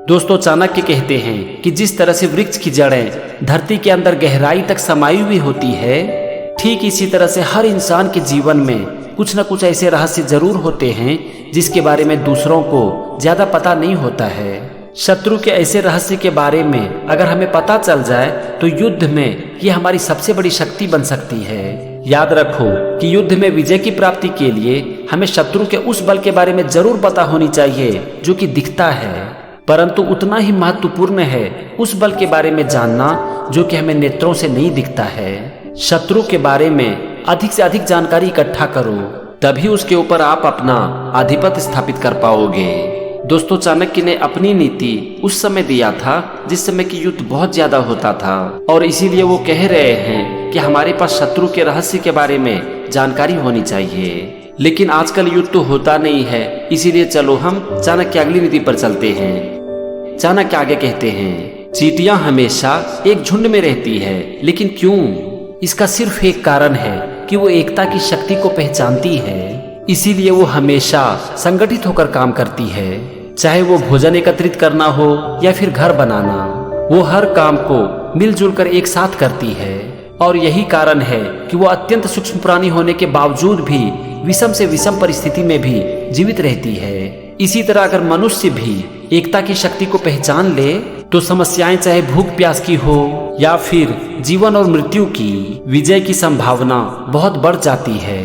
दोस्तों, चाणक्य कहते हैं कि जिस तरह से वृक्ष की जड़ें धरती के अंदर गहराई तक समाई हुई होती है, ठीक इसी तरह से हर इंसान के जीवन में कुछ न कुछ ऐसे रहस्य जरूर होते हैं जिसके बारे में दूसरों को ज्यादा पता नहीं होता है। शत्रु के ऐसे रहस्य के बारे में अगर हमें पता चल जाए तो युद्ध में ये हमारी सबसे बड़ी शक्ति बन सकती है। याद रखो कि युद्ध में विजय की प्राप्ति के लिए हमें शत्रु के उस बल के बारे में जरूर पता होनी चाहिए जो कि दिखता है, परंतु उतना ही महत्वपूर्ण है उस बल के बारे में जानना जो कि हमें नेत्रों से नहीं दिखता है। शत्रु के बारे में अधिक से अधिक जानकारी इकट्ठा करो, तभी उसके ऊपर आप अपना आधिपत्य स्थापित कर पाओगे। दोस्तों, चाणक्य ने अपनी नीति उस समय दिया था जिस समय की युद्ध बहुत ज्यादा होता था, और इसीलिए वो कह रहे हैं कि हमारे पास शत्रु के रहस्य के बारे में जानकारी होनी चाहिए। लेकिन आजकल युद्ध तो होता नहीं है, इसीलिए चलो हम चाणक्य अगली नीति पर चलते हैं। चाणक्य आगे कहते हैं, चींटियां हमेशा एक झुंड में रहती है, लेकिन क्यों? इसका सिर्फ एक कारण है कि वो एकता की शक्ति को पहचानती है, इसीलिए वो हमेशा संगठित होकर काम करती है। चाहे वो भोजन एकत्रित करना हो या फिर घर बनाना, वो हर काम को मिलजुल कर एक साथ करती है। और यही कारण है कि वो अत्यंत सूक्ष्म प्राणी होने के बावजूद भी विषम से विषम परिस्थिति में भी जीवित रहती है। इसी तरह अगर मनुष्य भी एकता की शक्ति को पहचान ले तो समस्याएं चाहे भूख प्यास की हो या फिर जीवन और मृत्यु की, विजय की संभावना बहुत बढ़ जाती है।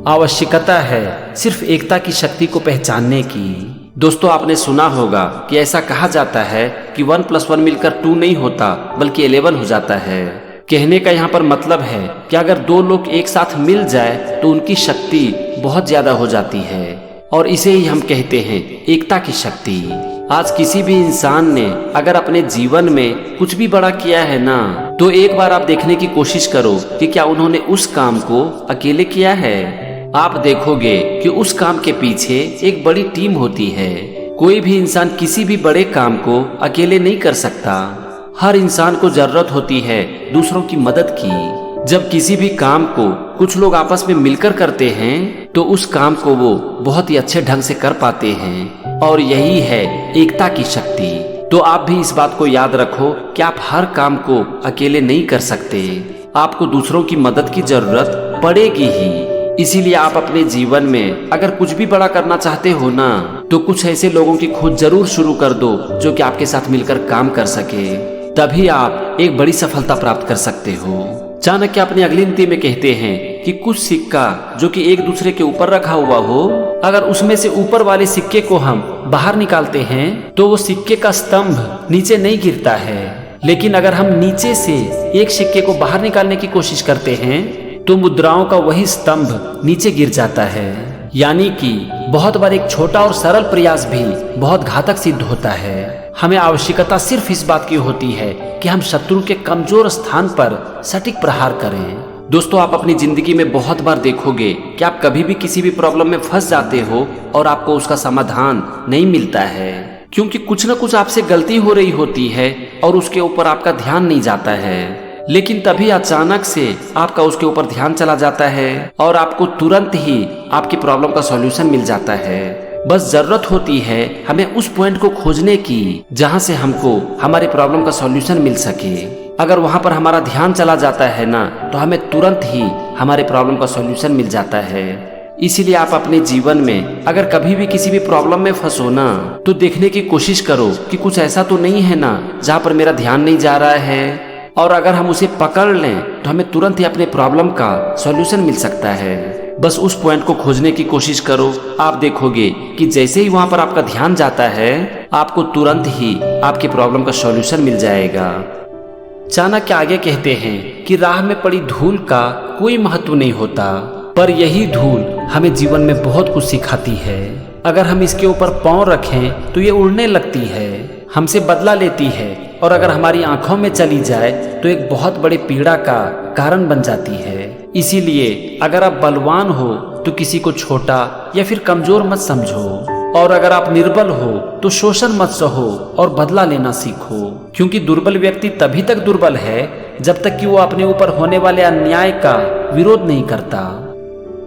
आवश्यकता है सिर्फ एकता की शक्ति को पहचानने की। दोस्तों, आपने सुना होगा कि ऐसा कहा जाता है कि 1+1 मिलकर 2 नहीं होता बल्कि 11 हो जाता है। कहने का यहाँ पर मतलब है कि अगर 2 लोग एक साथ मिल जाए तो उनकी शक्ति बहुत ज्यादा हो जाती है, और इसे ही हम कहते हैं एकता की शक्ति। आज किसी भी इंसान ने अगर अपने जीवन में कुछ भी बड़ा किया है ना, तो एक बार आप देखने की कोशिश करो कि क्या उन्होंने उस काम को अकेले किया है। आप देखोगे कि उस काम के पीछे एक बड़ी टीम होती है। कोई भी इंसान किसी भी बड़े काम को अकेले नहीं कर सकता। हर इंसान को जरूरत होती है दूसरों की मदद की। जब किसी भी काम को कुछ लोग आपस में मिलकर करते हैं तो उस काम को वो बहुत ही अच्छे ढंग से कर पाते हैं, और यही है एकता की शक्ति। तो आप भी इस बात को याद रखो कि आप हर काम को अकेले नहीं कर सकते, आपको दूसरों की मदद की जरूरत पड़ेगी ही। इसीलिए आप अपने जीवन में अगर कुछ भी बड़ा करना चाहते हो ना, तो कुछ ऐसे लोगों की खोज जरूर शुरू कर दो जो कि आपके साथ मिलकर काम कर सके, तभी आप एक बड़ी सफलता प्राप्त कर सकते हो। चाणक्य अपनी अगली नीति में कहते हैं कि कुछ सिक्का जो कि एक दूसरे के ऊपर रखा हुआ हो, अगर उसमें से ऊपर वाले सिक्के को हम बाहर निकालते हैं तो वो सिक्के का स्तंभ नीचे नहीं गिरता है, लेकिन अगर हम नीचे से एक सिक्के को बाहर निकालने की कोशिश करते हैं तो मुद्राओं का वही स्तंभ नीचे गिर जाता है। यानी कि बहुत बार एक छोटा और सरल प्रयास भी बहुत घातक सिद्ध होता है। हमें आवश्यकता सिर्फ इस बात की होती है कि हम शत्रु के कमजोर स्थान पर सटीक प्रहार करें। दोस्तों, आप अपनी जिंदगी में बहुत बार देखोगे कि आप कभी भी किसी भी प्रॉब्लम में फंस जाते हो और आपको उसका समाधान नहीं मिलता है, क्योंकि कुछ न कुछ आपसे गलती हो रही होती है और उसके ऊपर आपका ध्यान नहीं जाता है। लेकिन तभी अचानक से आपका उसके ऊपर ध्यान चला जाता है और आपको तुरंत ही आपकी प्रॉब्लम का सॉल्यूशन मिल जाता है। बस जरूरत होती है हमें उस पॉइंट को खोजने की जहां से हमको हमारे प्रॉब्लम का सॉल्यूशन मिल सके। अगर वहां पर हमारा ध्यान चला जाता है ना, तो हमें तुरंत ही हमारे प्रॉब्लम का सॉल्यूशन मिल जाता है। इसीलिए आप अपने जीवन में अगर कभी भी किसी भी प्रॉब्लम में फंसो ना, तो देखने की कोशिश करो कि कुछ ऐसा तो नहीं है ना जहाँ पर मेरा ध्यान नहीं जा रहा है, और अगर हम उसे पकड़ लें तो हमें तुरंत ही अपने प्रॉब्लम का सॉल्यूशन मिल सकता है। बस उस पॉइंट को खोजने की कोशिश करो। आप देखोगे कि जैसे ही वहां पर आपका ध्यान जाता है, आपको तुरंत ही आपकी प्रॉब्लम का सॉल्यूशन मिल जाएगा। चाणक्य आगे कहते हैं कि राह में पड़ी धूल का कोई महत्व नहीं होता, पर यही धूल हमें जीवन में बहुत कुछ सिखाती है। अगर हम इसके ऊपर पांव रखें तो ये उड़ने लगती है, हमसे बदला लेती है, और अगर हमारी आंखों में चली जाए तो एक बहुत बड़े पीड़ा का कारण बन जाती है। इसीलिए अगर आप बलवान हो तो किसी को छोटा या फिर कमजोर मत समझो, और अगर आप निर्बल हो तो शोषण मत सहो और बदला लेना सीखो, क्योंकि दुर्बल व्यक्ति तभी तक दुर्बल है जब तक कि वो अपने ऊपर होने वाले अन्याय का विरोध नहीं करता।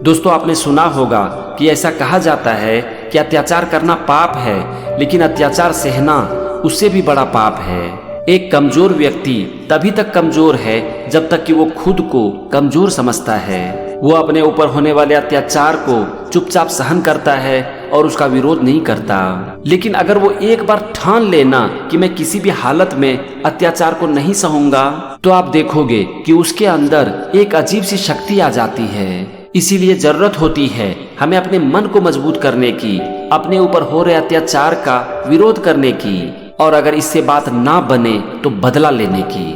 दोस्तों, आपने सुना होगा कि ऐसा कहा जाता है कि अत्याचार करना पाप है, लेकिन अत्याचार सहना उससे भी बड़ा पाप है। एक कमजोर व्यक्ति तभी तक कमजोर है जब तक कि वो खुद को कमजोर समझता है। वो अपने ऊपर होने वाले अत्याचार को चुपचाप सहन करता है और उसका विरोध नहीं करता। लेकिन अगर वो एक बार ठान लेना कि मैं किसी भी हालत में अत्याचार को नहीं सहूंगा, तो आप देखोगे कि उसके अंदर एक अजीब सी शक्ति आ जाती है। इसीलिए जरूरत होती है हमें अपने मन को मजबूत करने की, अपने ऊपर हो रहे अत्याचार का विरोध करने की, और अगर इससे बात ना बने तो बदला लेने की।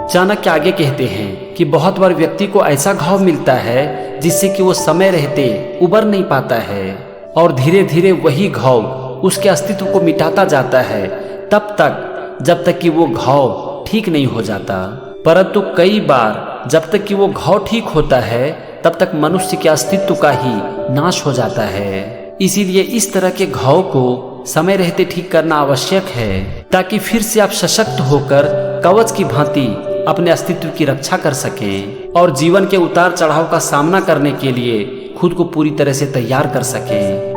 चाणक्य आगे कहते हैं कि बहुत बार व्यक्ति को ऐसा घाव मिलता है जिससे कि वो समय रहते उबर नहीं पाता है, और धीरे धीरे वही घाव उसके अस्तित्व को मिटाता जाता है, तब तक जब तक कि वो घाव ठीक नहीं हो जाता। परंतु कई बार जब तक कि वो घाव ठीक होता है तब तक मनुष्य के अस्तित्व का ही नाश हो जाता है। इसीलिए इस तरह के घाव को समय रहते ठीक करना आवश्यक है, ताकि फिर से आप सशक्त होकर कवच की भांति अपने अस्तित्व की रक्षा कर सकें और जीवन के उतार चढ़ाव का सामना करने के लिए खुद को पूरी तरह से तैयार कर सकें।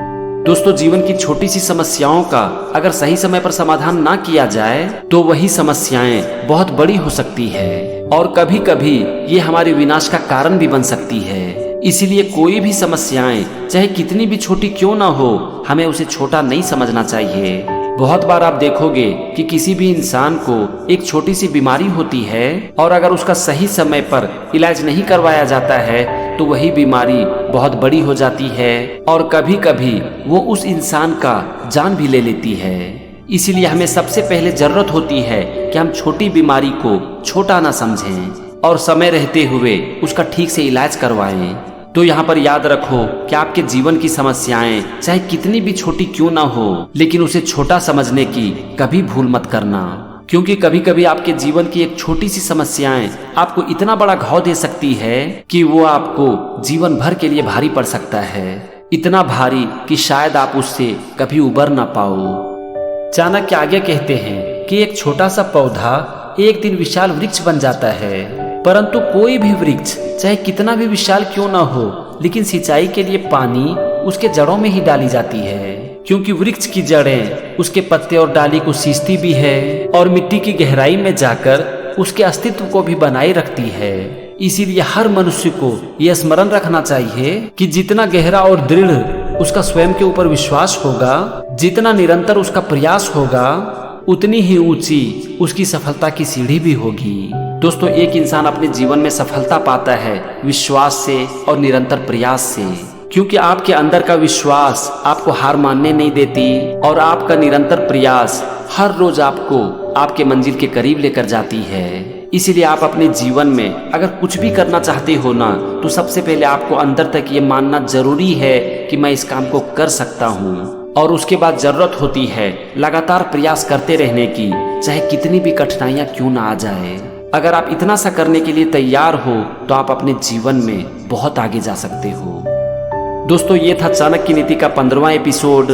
दोस्तों, जीवन की छोटी सी समस्याओं का अगर सही समय पर समाधान ना किया जाए तो वही समस्याएं बहुत बड़ी हो सकती है और कभी कभी ये हमारे विनाश का कारण भी बन सकती है। इसीलिए कोई भी समस्याएं चाहे कितनी भी छोटी क्यों ना हो, हमें उसे छोटा नहीं समझना चाहिए। बहुत बार आप देखोगे कि किसी भी इंसान को एक छोटी सी बीमारी होती है और अगर उसका सही समय पर इलाज नहीं करवाया जाता है तो वही बीमारी बहुत बड़ी हो जाती है और कभी कभी वो उस इंसान का जान भी ले लेती है। इसीलिए हमें सबसे पहले जरूरत होती है कि हम छोटी बीमारी को छोटा ना समझें और समय रहते हुए उसका ठीक से इलाज करवाएं। तो यहाँ पर याद रखो कि आपके जीवन की समस्याएं चाहे कितनी भी छोटी क्यों ना हो, लेकिन उसे छोटा समझने की कभी भूल मत करना, क्योंकि कभी कभी आपके जीवन की एक छोटी सी समस्याएं आपको इतना बड़ा घाव दे सकती है कि वो आपको जीवन भर के लिए भारी पड़ सकता है, इतना भारी कि शायद आप उससे कभी उबर ना पाओ। चाणक्य आगे कहते हैं कि एक छोटा सा पौधा एक दिन विशाल वृक्ष बन जाता है, परंतु कोई भी वृक्ष चाहे कितना भी विशाल क्यों ना हो, लेकिन सिंचाई के लिए पानी उसके जड़ों में ही डाली जाती है, क्योंकि वृक्ष की जड़ें उसके पत्ते और डाली को सींचती भी है और मिट्टी की गहराई में जाकर उसके अस्तित्व को भी बनाए रखती है। इसीलिए हर मनुष्य को यह स्मरण रखना चाहिए कि जितना गहरा और दृढ़ उसका स्वयं के ऊपर विश्वास होगा, जितना निरंतर उसका प्रयास होगा, उतनी ही ऊंची उसकी सफलता की सीढ़ी भी होगी। दोस्तों, एक इंसान अपने जीवन में सफलता पाता है विश्वास से और निरंतर प्रयास से, क्योंकि आपके अंदर का विश्वास आपको हार मानने नहीं देती और आपका निरंतर प्रयास हर रोज आपको आपके मंजिल के करीब लेकर जाती है। इसीलिए आप अपने जीवन में अगर कुछ भी करना चाहते हो ना, तो सबसे पहले आपको अंदर तक ये मानना जरूरी है कि मैं इस काम को कर सकता हूँ, और उसके बाद जरूरत होती है लगातार प्रयास करते रहने की, चाहे कितनी भी कठिनाइयां क्यों ना आ जाए। अगर आप इतना सा करने के लिए तैयार हो तो आप अपने जीवन में बहुत आगे जा सकते हो। दोस्तों, ये था चाणक्य की नीति का 15वां एपिसोड,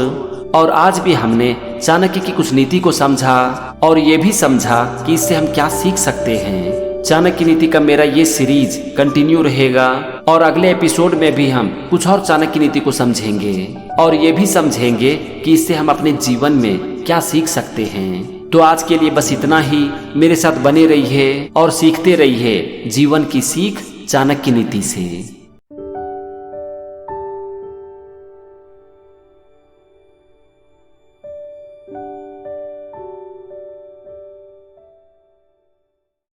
और आज भी हमने चाणक्य की कुछ नीति को समझा और ये भी समझा कि इससे हम क्या सीख सकते हैं। चाणक्य की नीति का मेरा ये सीरीज कंटिन्यू रहेगा और अगले एपिसोड में भी हम कुछ और चाणक्य की नीति को समझेंगे और ये भी समझेंगे कि इससे हम अपने जीवन में क्या सीख सकते हैं। तो आज के लिए बस इतना ही। मेरे साथ बने रहिए और सीखते रहिए जीवन की सीख चाणक्य की नीति से।